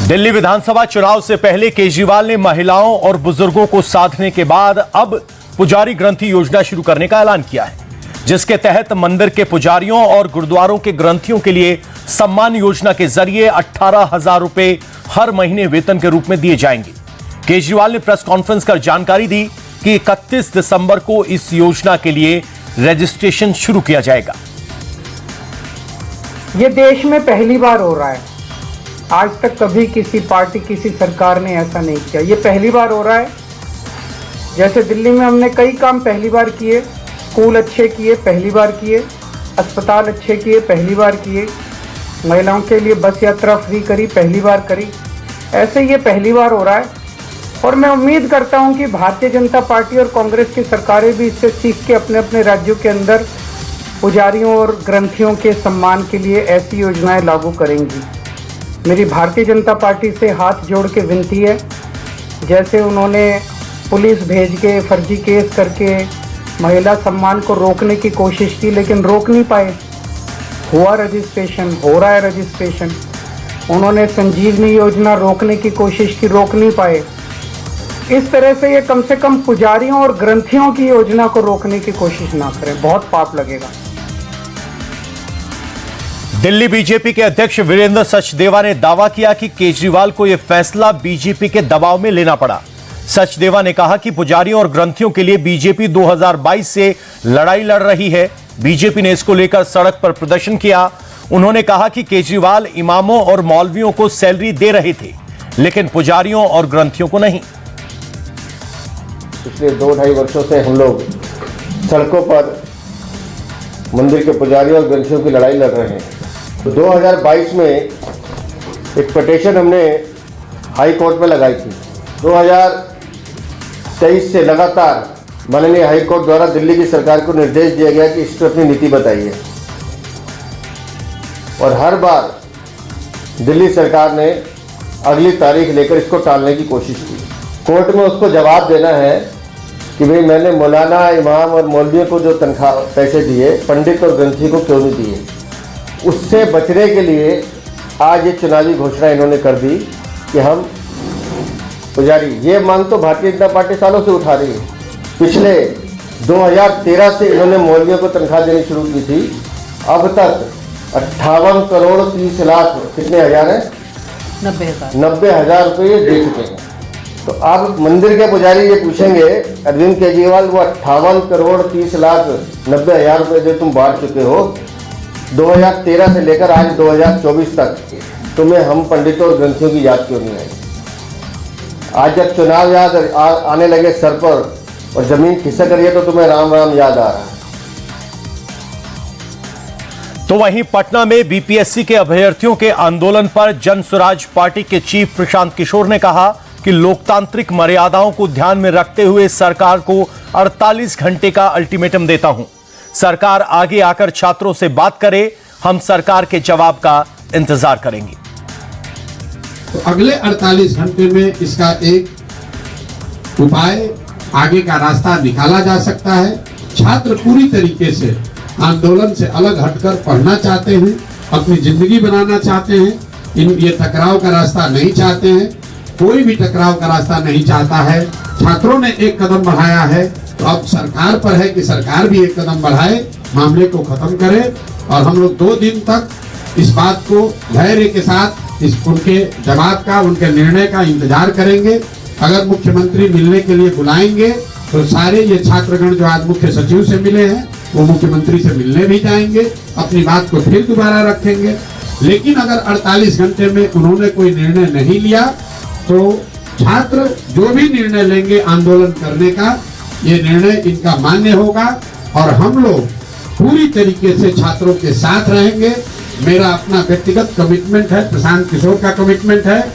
दिल्ली विधानसभा चुनाव से पहले केजरीवाल ने महिलाओं और बुजुर्गों को साधने के बाद अब पुजारी ग्रंथी योजना शुरू करने का ऐलान किया है, जिसके तहत मंदिर के पुजारियों और गुरुद्वारों के ग्रंथियों के लिए सम्मान योजना के जरिए 18,000 रुपए हर महीने वेतन के रूप में दिए जाएंगे। केजरीवाल ने प्रेस कॉन्फ्रेंस कर जानकारी दी कि 31 दिसंबर को इस योजना के लिए रजिस्ट्रेशन शुरू किया जाएगा। ये देश में पहली बार हो रहा है। आज तक कभी किसी पार्टी, किसी सरकार ने ऐसा नहीं किया। ये पहली बार हो रहा है। जैसे दिल्ली में हमने कई काम पहली बार किए, स्कूल अच्छे किए, पहली बार किए, अस्पताल अच्छे किए, पहली बार किए, महिलाओं के लिए बस यात्रा फ्री करी, पहली बार करी। ऐसे ये पहली बार हो रहा है और मैं उम्मीद करता हूं कि भारतीय जनता पार्टी और कांग्रेस की सरकारें भी इससे सीख के अपने अपने राज्यों के अंदर पुजारियों और ग्रंथियों के सम्मान के लिए ऐसी योजनाएं लागू करेंगी। मेरी भारतीय जनता पार्टी से हाथ जोड़ के विनती है, जैसे उन्होंने पुलिस भेज के फर्जी केस करके महिला सम्मान को रोकने की कोशिश की लेकिन रोक नहीं पाए। हुआ रजिस्ट्रेशन, हो रहा है रजिस्ट्रेशन। उन्होंने संजीवनी योजना रोकने की कोशिश की, रोक नहीं पाए। इस तरह से ये कम से कम पुजारियों और ग्रंथियों की योजना को रोकने की कोशिश ना करें, बहुत पाप लगेगा। दिल्ली बीजेपी के अध्यक्ष वीरेंद्र सचदेवा ने दावा किया कि केजरीवाल को यह फैसला बीजेपी के दबाव में लेना पड़ा। सचदेवा ने कहा कि पुजारियों और ग्रंथियों के लिए बीजेपी 2022 से लड़ाई लड़ रही है। बीजेपी ने इसको लेकर सड़क पर प्रदर्शन किया। उन्होंने कहा कि केजरीवाल इमामों और मौलवियों को सैलरी दे रहे थे, लेकिन पुजारियों और ग्रंथियों को नहीं। पिछले 2-2.5 वर्षों से हम लोग सड़कों पर मंदिर के पुजारियों और ग्रंथियों की लड़ाई लड़ रहे हैं। 2022 में एक पिटीशन हमने हाई कोर्ट में लगाई थी। 2023 से लगातार माननीय हाई कोर्ट द्वारा दिल्ली की सरकार को निर्देश दिया गया कि इस पर अपनी नीति बताइए, और हर बार दिल्ली सरकार ने अगली तारीख लेकर इसको टालने की कोशिश की। कोर्ट में उसको जवाब देना है कि भाई मैंने मौलाना, इमाम और मौलवियों को जो तनख्वाह पैसे दिए, पंडित और ग्रंथी को क्यों नहीं दिए। उससे बचने के लिए आज ये चुनावी घोषणा इन्होंने कर दी कि हम पुजारी, ये मांग तो भारतीय जनता पार्टी सालों से उठा रही है। पिछले 2013 से इन्होंने मौलवियों को तनख्वाह देनी शुरू की थी। अब तक 58 करोड़ 30 लाख कितने हजार हैं, 90,000 रुपये दे चुके हैं। तो अब मंदिर के पुजारी ये पूछेंगे अरविंद केजरीवाल, वो 58 करोड़ 30 लाख 90,000 रुपये जो तुम बांट चुके हो 2013 से लेकर आज 2024 तक, तुम्हें हम पंडितों और ग्रंथियों की याद क्यों नहीं आई। आज जब चुनाव याद आने लगे सर पर और जमीन खिसक रही है तो तुम्हें राम राम याद आ रहा है। तो वहीं पटना में बीपीएससी के अभ्यर्थियों के आंदोलन पर जन स्वराज पार्टी के चीफ प्रशांत किशोर ने कहा कि लोकतांत्रिक मर्यादाओं को ध्यान में रखते हुए सरकार को 48 घंटे का अल्टीमेटम देता हूं। सरकार आगे आकर छात्रों से बात करे, हम सरकार के जवाब का इंतजार करेंगे। तो अगले 48 घंटे में इसका एक उपाय, आगे का रास्ता निकाला जा सकता है। छात्र पूरी तरीके से आंदोलन से अलग हटकर पढ़ना चाहते हैं, अपनी जिंदगी बनाना चाहते हैं, ये टकराव का रास्ता नहीं चाहते हैं। कोई भी टकराव का रास्ता नहीं चाहता है। छात्रों ने एक कदम बढ़ाया है, तो अब सरकार पर है कि सरकार भी एक कदम बढ़ाए, मामले को खत्म करे। और हम लोग 2 दिन तक इस बात को धैर्य के साथ उनके जवाब का, उनके निर्णय का इंतजार करेंगे। अगर मुख्यमंत्री मिलने के लिए बुलाएंगे तो सारे ये छात्रगण जो आज मुख्य सचिव से मिले हैं वो मुख्यमंत्री से मिलने भी जाएंगे, अपनी बात को फिर दोबारा रखेंगे। लेकिन अगर 48 घंटे में उन्होंने कोई निर्णय नहीं लिया तो छात्र जो भी निर्णय लेंगे आंदोलन करने का, ये निर्णय इनका मान्य होगा और हम लोग पूरी तरीके से छात्रों के साथ रहेंगे। मेरा अपना व्यक्तिगत कमिटमेंट है, प्रशांत किशोर का कमिटमेंट है।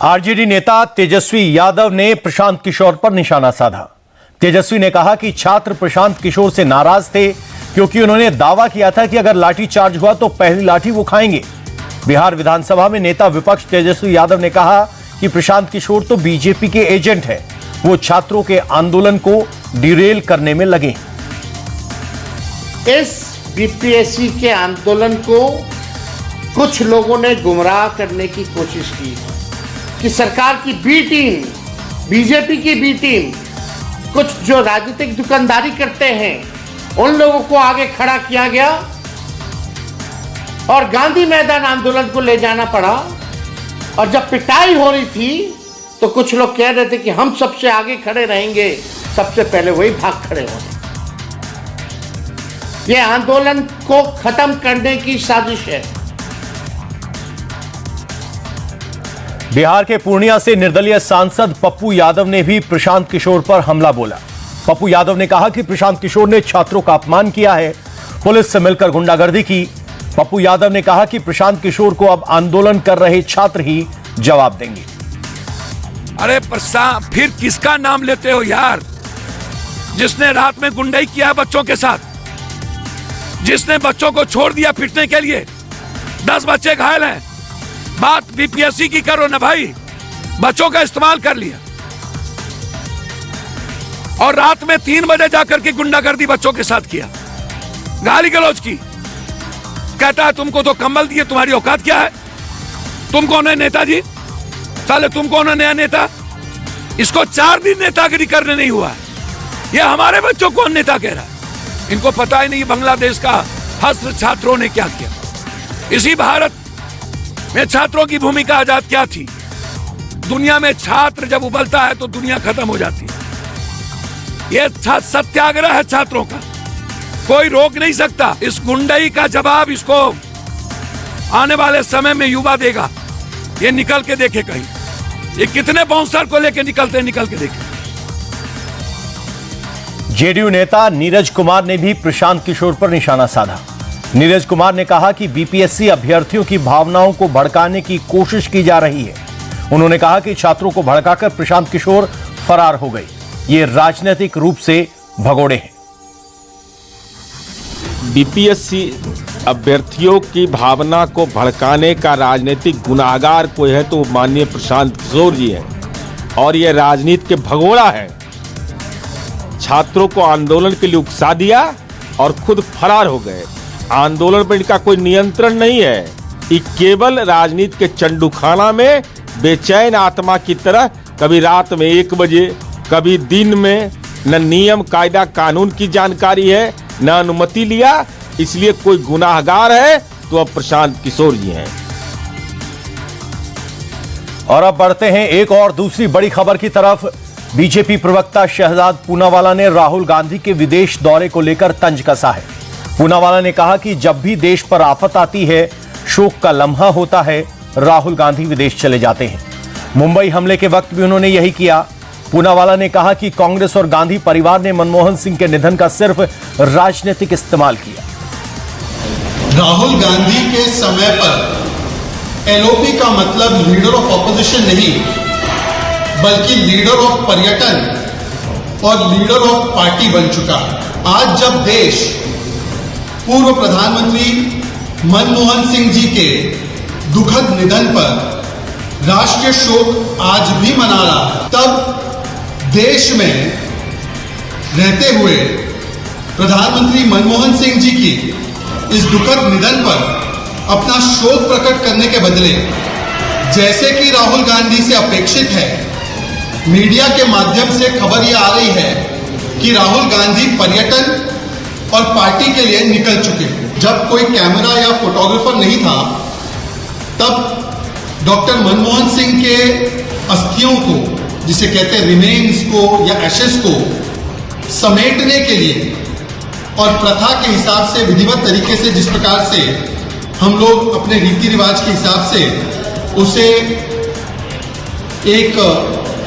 आरजेडी नेता तेजस्वी यादव ने प्रशांत किशोर पर निशाना साधा। तेजस्वी ने कहा कि छात्र प्रशांत किशोर से नाराज थे क्योंकि उन्होंने दावा किया था कि अगर लाठीचार्ज हुआ तो पहली लाठी वो खाएंगे। बिहार विधानसभा में नेता विपक्ष तेजस्वी यादव ने कहा कि प्रशांत किशोर तो बीजेपी के एजेंट है, वो छात्रों के आंदोलन को डिरेल करने में लगे। इस बीपीएससी के आंदोलन को कुछ लोगों ने गुमराह करने की कोशिश की कि सरकार की बी टीम, बीजेपी की बी टीम, कुछ जो राजनीतिक दुकानदारी करते हैं उन लोगों को आगे खड़ा किया गया और गांधी मैदान आंदोलन को ले जाना पड़ा। और जब पिटाई हो रही थी तो कुछ लोग कह रहे थे कि हम सबसे आगे खड़े रहेंगे, सबसे पहले वही भाग खड़े होंगे। ये आंदोलन को खत्म करने की साजिश है। बिहार के पूर्णिया से निर्दलीय सांसद पप्पू यादव ने भी प्रशांत किशोर पर हमला बोला। पप्पू यादव ने कहा कि प्रशांत किशोर ने छात्रों का अपमान किया है, पुलिस से मिलकर गुंडागर्दी की। पप्पू यादव ने कहा कि प्रशांत किशोर को अब आंदोलन कर रहे छात्र ही जवाब देंगे। अरे प्रशांत, फिर किसका नाम लेते हो यार? जिसने रात में गुंडाई किया बच्चों के साथ, जिसने बच्चों को छोड़ दिया पिटने के लिए, 10 बच्चे घायल हैं। बात बीपीएससी की करो ना भाई, बच्चों का इस्तेमाल कर लिया और रात में 3 बजे जाकर के गुंडागर्दी बच्चों के साथ किया, गाली गलौज की। कहता है तुमको तो कंबल दिए, तुम्हारी औकात क्या है? तुम कौन है नेताजी? साले तुम कौन है नया नेता? इसको 4 दिन नेतागिरी करने नहीं हुआ है, ये हमारे बच्चों को नेता कह रहा है। इनको पता ही नहीं बांग्लादेश का हस्त छात्रों ने क्या किया। इसी भारत में छात्रों की भूमिका आजाद क्या थी? दुनिया में छात्र जब उबलता है तो दुनिया खत्म हो जाती है। यह सत्याग्रह है छात्रों का, कोई रोक नहीं सकता। इस गुंडाई का जवाब इसको आने वाले समय में युवा देगा। ये निकल के देखे कहीं, ये कितने बाउंसर को लेके निकलते, निकल के देखे। जेडीयू नेता नीरज कुमार ने भी प्रशांत किशोर पर निशाना साधा। नीरज कुमार ने कहा कि बीपीएससी अभ्यर्थियों की भावनाओं को भड़काने की कोशिश की जा रही है। उन्होंने कहा कि छात्रों को भड़काकर प्रशांत किशोर फरार हो गए, ये राजनीतिक रूप से भगोड़े हैं। बीपीएससी अभ्यर्थियों की भावना को भड़काने का राजनीतिक गुनाहगार कोई है तो माननीय प्रशांत किशोर जी है, और यह राजनीति के भगोड़ा है। छात्रों को आंदोलन के लिए उकसा दिया और खुद फरार हो गए। आंदोलन पर इनका कोई नियंत्रण नहीं है, ये केवल राजनीति के चंडूखाना में बेचैन आत्मा की तरह कभी रात में 1 बजे, कभी दिन में, न नियम कायदा कानून की जानकारी है, न अनुमति लिया। इसलिए कोई गुनाहगार है तो अब प्रशांत किशोर जी हैं। और अब बढ़ते हैं एक और दूसरी बड़ी खबर की तरफ। बीजेपी प्रवक्ता शहजाद पूनावाला ने राहुल गांधी के विदेश दौरे को लेकर तंज कसा है। पूनावाला ने कहा कि जब भी देश पर आफत आती है, शोक का लम्हा होता है, राहुल गांधी विदेश चले जाते हैं। मुंबई हमले के वक्त भी उन्होंने यही किया। पूनावाला ने कहा कि कांग्रेस और गांधी परिवार ने मनमोहन सिंह के निधन का सिर्फ राजनीतिक इस्तेमाल किया। राहुल गांधी के समय पर एलओपी का मतलब लीडर ऑफ ऑपोजिशन नहीं, बल्कि लीडर ऑफ पर्यटन और लीडर ऑफ पार्टी बन चुका है। आज जब देश पूर्व प्रधानमंत्री मनमोहन सिंह जी के दुखद निधन पर राष्ट्रीय शोक आज भी मना रहा है, तब देश में रहते हुए प्रधानमंत्री मनमोहन सिंह जी की इस दुखद निधन पर अपना शोक प्रकट करने के बदले, जैसे कि राहुल गांधी से अपेक्षित है, मीडिया के माध्यम से खबर यह आ रही है कि राहुल गांधी पर्यटन और पार्टी के लिए निकल चुके हैं। जब कोई कैमरा या फोटोग्राफर नहीं था, तब डॉक्टर मनमोहन सिंह के अस्थियों को, जिसे कहते हैं रिमेन्स को या एशेस को, समेटने के लिए और प्रथा के हिसाब से, विधिवत तरीके से, जिस प्रकार से हम लोग अपने रीति रिवाज के हिसाब से उसे एक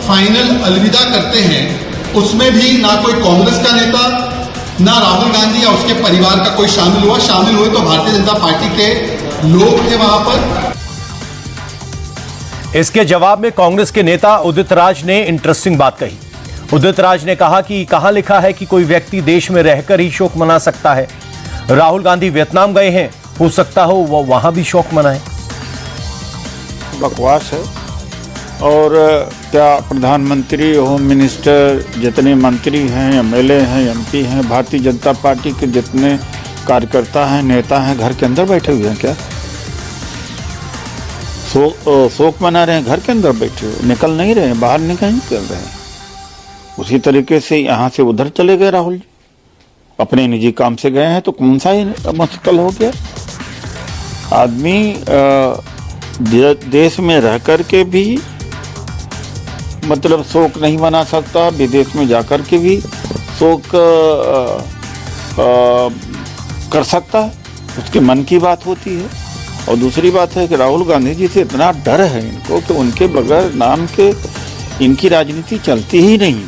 फाइनल अलविदा करते हैं, उसमें भी ना कोई कांग्रेस का नेता, ना राहुल गांधी या उसके परिवार का कोई शामिल हुआ। शामिल हुए तो भारतीय जनता पार्टी के लोग थे वहां पर। इसके जवाब में कांग्रेस के नेता उदित राज ने इंटरेस्टिंग बात कही। उदित राज ने कहा कि कहां लिखा है कि कोई व्यक्ति देश में रहकर ही शोक मना सकता है। राहुल गांधी वियतनाम गए हैं, हो सकता हो वो वहां भी शोक मनाएं। बकवास है। और क्या प्रधानमंत्री, होम मिनिस्टर, जितने मंत्री हैं, एमएलए हैं, एमपी हैं, भारतीय जनता पार्टी के जितने कार्यकर्ता हैं, नेता हैं, घर के अंदर बैठे हुए हैं क्या? शोक मना रहे हैं, घर के अंदर बैठे हुए, निकल नहीं रहे हैं, बाहर नहीं निकल रहे हैं। उसी तरीके से यहाँ से उधर चले गए राहुल जी, अपने निजी काम से गए हैं, तो कौन सा ही मुश्किल हो गया। आदमी देश में रह कर के भी मतलब शोक नहीं मना सकता, विदेश में जाकर के भी शोक कर सकता है, उसके मन की बात होती है। और दूसरी बात है कि राहुल गांधी जी से इतना डर है इनको कि उनके बगैर नाम के इनकी राजनीति चलती ही नहीं।